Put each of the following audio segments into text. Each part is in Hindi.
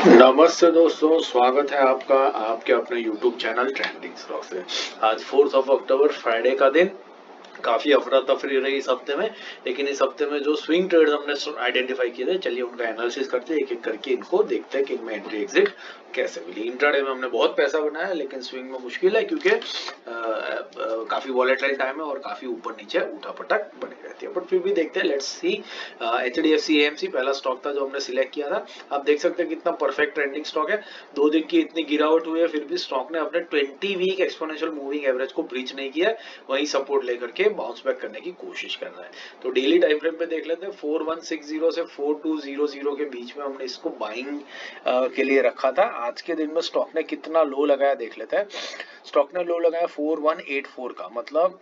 नमस्ते दोस्तों, स्वागत है आपका आपके अपने YouTube चैनल ट्रेंडिंग स्टॉक से। आज 4 अक्टूबर फ्राइडे का दिन काफी अफरा तफरी रही इस हफ्ते में। लेकिन इस हफ्ते में जो स्विंग ट्रेड्स हमने आइडेंटिफाई किए थे, चलिए उनका एनालिसिस करते हैं, एक एक करके इनको देखते हैं कि इनमें एंट्री एग्जिट कैसे मिली। इंट्राडे में हमने बहुत पैसा बनाया, लेकिन स्विंग में मुश्किल है क्योंकि काफी वॉलेटाइल टाइम है और काफी ऊपर नीचे उठापटक बनी रहती है। बट फिर भी देखते हैं, लेट्स सी। HDFC AMC पहला स्टॉक था जो हमने सिलेक्ट किया था। आप देख सकते हैं कितना परफेक्ट ट्रेंडिंग स्टॉक है। 2 दिन की इतनी गिरावट हुई है, फिर भी स्टॉक ने अपने 20 वीक एक्सपोनेंशियल मूविंग एवरेज को ब्रीच नहीं किया, वही सपोर्ट लेकर के बाउंस बैक करने की कोशिश कर रहा है। तो डेली टाइम फ्रेम पे देख लेते हैं, 4160 से 4200 के बीच में हमने इसको बाइंग के लिए रखा था। आज के दिन में स्टॉक ने कितना लो लगाया देख लेते हैं। स्टॉक ने लो लगाया 4184 का, मतलब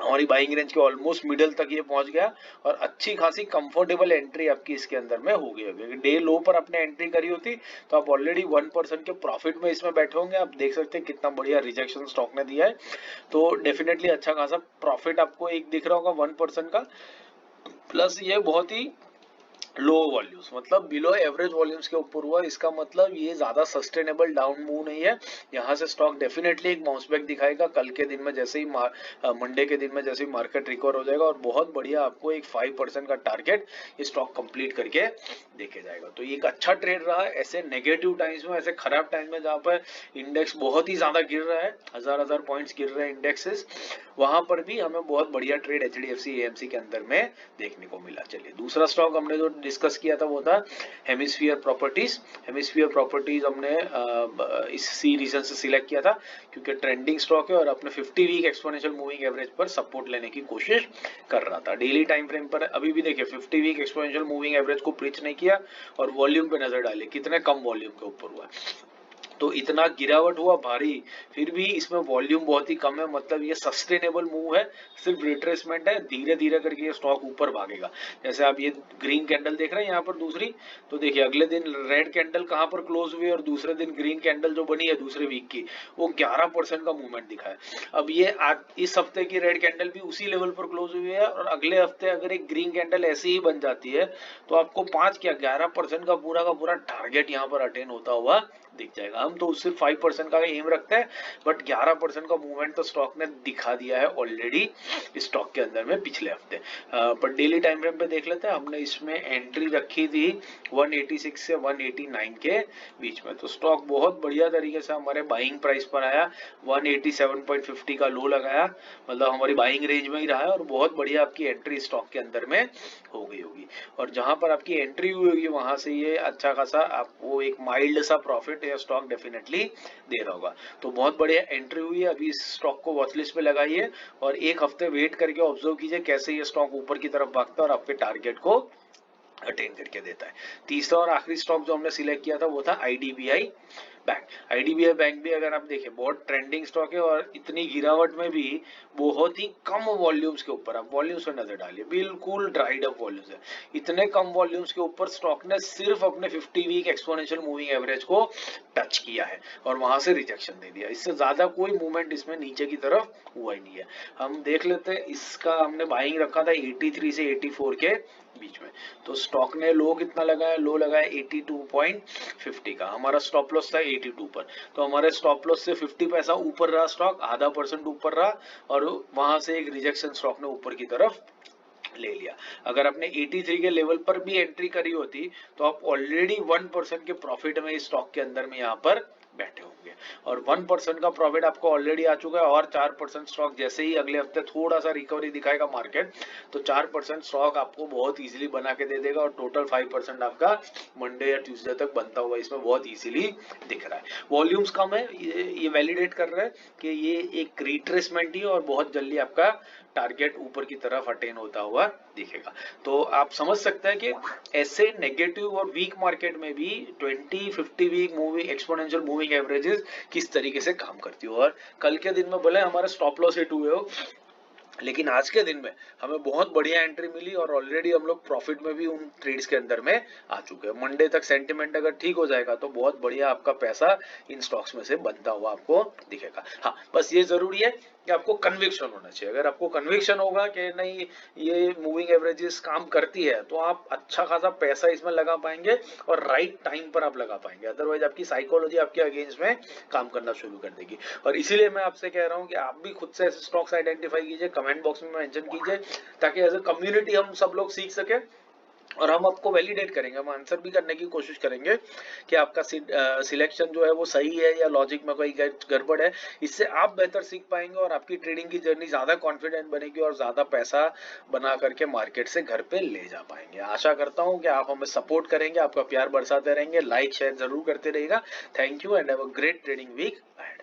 हमारी बाइंग रेंज के ऑलमोस्ट मिडिल तक ये पहुंच गया और अच्छी खासी कंफर्टेबल एंट्री आपकी इसके अंदर में हो गई होगी। डे लो पर आपने एंट्री करी होती तो आप ऑलरेडी 1% के प्रॉफिट में इसमें बैठे होंगे। आप देख सकते हैं कितना बढ़िया रिजेक्शन स्टॉक ने दिया है, तो डेफिनेटली अच्छा खासा प्रॉफिट आपको एक दिख रहा होगा 1% का। प्लस ये बहुत ही लो वॉल्यूम्स, मतलब बिलो एवरेज वॉल्यूम्स के ऊपर हुआ। इसका मतलब ये ज्यादा सस्टेनेबल डाउन मूव नहीं है। यहाँ से स्टॉक डेफिनेटली एक बाउंस बैक दिखाएगा कल के दिन में, जैसे ही मंडे के दिन में जैसे ही मार्केट रिकवर हो जाएगा, और बहुत बढ़िया आपको एक 5% का टारगेट ये स्टॉक कंप्लीट करके देखे जाएगा। तो ये एक अच्छा ट्रेड रहा है ऐसे नेगेटिव टाइम्स में, ऐसे खराब टाइम में जहाँ पर इंडेक्स बहुत ही ज्यादा गिर रहा है, हजार पॉइंट्स गिर रहे हैं इंडेक्सेस, वहां पर भी हमें बहुत बढ़िया ट्रेड HDFC AMC के अंदर में देखने को मिला। चलिए दूसरा स्टॉक हमने जो डिस्कस किया था वो था हेमिस्फीयर प्रॉपर्टीज। हेमिस्फीयर प्रॉपर्टीज हमने इस सी रीजन से सिलेक्ट किया था क्योंकि ट्रेंडिंग स्टॉक है और अपने 50 वीक एक्सपोनेंशियल मूविंग एवरेज पर सपोर्ट लेने की कोशिश कर रहा था। डेली टाइम फ्रेम पर अभी भी देखिए 50 वीक एक्सपोनेंशियल मूविंग एवरेज को ब्रीच नहीं किया, और वॉल्यूम पे नजर डालिए कितने कम वॉल्यूम के ऊपर हुआ है। तो इतना गिरावट हुआ भारी, फिर भी इसमें वॉल्यूम बहुत ही कम है, मतलब ये सस्टेनेबल मूव है, सिर्फ रिट्रेसमेंट है। धीरे धीरे करके ये स्टॉक ऊपर भागेगा। जैसे आप ये ग्रीन कैंडल देख रहे हैं यहाँ पर दूसरी, तो देखिए अगले दिन रेड कैंडल कहाँ पर क्लोज हुई और दूसरे दिन ग्रीन कैंडल जो बनी है दूसरे वीक की, वो 11% का मूवमेंट दिखा है। अब ये आज इस हफ्ते की रेड कैंडल भी उसी लेवल पर क्लोज हुई है, और अगले हफ्ते अगर एक ग्रीन कैंडल ऐसी ही बन जाती है तो आपको 11% का पूरा टारगेट यहाँ पर अटेन होता हुआ दिख जाएगा। हम तो सिर्फ 5% का एम रखते हैं, बट 11% का मूवमेंट तो स्टॉक ने दिखा दिया है ऑलरेडी स्टॉक के अंदर में पिछले हफ्ते। पर डेली टाइम फ्रेम पे देख लेते हैं, हमने इसमें एंट्री रखी थी 186 से 189 के बीच में। तो स्टॉक बहुत बढ़िया तरीके से हमारे बाइंग प्राइस पर आया, 187.50 का लो लगाया, मतलब हमारी बाइंग रेंज में ही रहा है, और बहुत बढ़िया आपकी एंट्री स्टॉक के अंदर में हो गई होगी। और जहां पर आपकी एंट्री हुई होगी वहां से ये अच्छा खासा आपको एक माइल्ड सा प्रॉफिट या स्टॉक डेफिनेटली दे रहा होगा। तो बहुत बढ़िया एंट्री हुई है। अभी इस स्टॉक को वॉचलिस्ट पे लगाइए और एक हफ्ते वेट करके ऑब्जर्व कीजिए कैसे ये स्टॉक ऊपर की तरफ भागता है और आपके टारगेट को अटेन करके देता है। तीसरा और आखिरी स्टॉक जो हमने सिलेक्ट किया था वो था IDBI बैंक। IDBI बैंक भी अगर आप देखें बहुत ट्रेंडिंग स्टॉक है, और इतनी गिरावट में भी बहुत ही कम वॉल्यूम्स के ऊपर, आप वॉल्यूम्स पे नजर डालिए, बिल्कुल ड्राइड अप वॉल्यूम्स है। इतने कम वॉल्यूम्स के ऊपर स्टॉक ने सिर्फ अपने 50 वीक एक्सपोनेंशियल मूविंग एवरेज को टच किया है और वहां से रिजेक्शन दे दिया। इससे ज्यादा कोई मूवमेंट इसमें नीचे की तरफ हुआ ही नहीं है। हम देख लेते हैं, इसका हमने बाइंग रखा था 83 से 84 के बीच में। तो स्टॉक ने लो कितना लगाया, लो लगाया 82.50 का, हमारा स्टॉप लॉस था 82 पर। तो हमारे स्टॉप लॉस से 50 पैसा ऊपर रहा स्टॉक, आधा % ऊपर रहा, और वहां से एक रिजेक्शन स्टॉक ने ऊपर की तरफ ले लिया। अगर आपने 83 के लेवल पर भी एंट्री करी होती तो आप ऑलरेडी 1% के प्रॉफिट में इस स्टॉक के अंदर में यहाँ पर बैठे होंगे, और 1% का प्रॉफिट आपको ऑलरेडी आ चुका है। और 4% स्टॉक जैसे ही अगले हफ्ते थोड़ा सा रिकवरी दिखाएगा मार्केट, तो 4% स्टॉक आपको बहुत इजीली बना के दे देगा, और टोटल 5% आपका मंडे या ट्यूसडे तक बनता हुआ इसमें बहुत इजीली दिख रहा है। वॉल्यूम्स कम है, ये वैलिडेट कर रहा है कि ये एक रिट्रेसमेंट ही है और बहुत जल्दी आपका टारगेट ऊपर की तरफ अटेन होता हुआ दिखेगा। तो आप समझ सकते हैं कि ऐसे नेगेटिव और वीक मार्केट में भी 20-50 week moving exponential moving averages किस तरीके से काम करती हो। और कल के दिन में भले हमारे स्टॉप लॉस हिट हुए हो, लेकिन आज के दिन में हमें बहुत बढ़िया एंट्री मिली और ऑलरेडी हम लोग प्रॉफिट में भी उन ट्रेड्स के अंदर में आ चुके हैं। मंडे तक सेंटिमेंट अगर ठीक हो जाएगा तो बहुत बढ़िया आपका पैसा इन स्टॉक्स में से बनता हुआ आपको दिखेगा। हाँ, बस ये जरूरी है कि आपको कन्विक्शन होना चाहिए। अगर आपको कन्विक्शन होगा कि नहीं ये मूविंग एवरेजेस काम करती है तो आप अच्छा खासा पैसा इसमें लगा पाएंगे और राइट टाइम पर आप लगा पाएंगे। अदरवाइज आपकी साइकोलॉजी आपके अगेंस्ट में काम करना शुरू कर देगी। और इसीलिए मैं आपसे कह रहा हूँ कि आप भी खुद से ऐसे स्टॉक्स आइडेंटिफाई कीजिए, कमेंट बॉक्स में मेंशन कीजिए, ताकि एज ए कम्युनिटी हम सब लोग सीख सके और हम आपको वैलिडेट करेंगे, हम आंसर भी करने की कोशिश करेंगे कि आपका सिलेक्शन जो है वो सही है या लॉजिक में कोई गड़बड़ है। इससे आप बेहतर सीख पाएंगे और आपकी ट्रेडिंग की जर्नी ज्यादा कॉन्फिडेंट बनेगी और ज्यादा पैसा बना करके मार्केट से घर पे ले जा पाएंगे। आशा करता हूँ कि आप हमें सपोर्ट करेंगे, आपका प्यार बरसाते रहेंगे, लाइक शेयर जरूर करते रहिएगा। Thank you and have a great trading week ahead.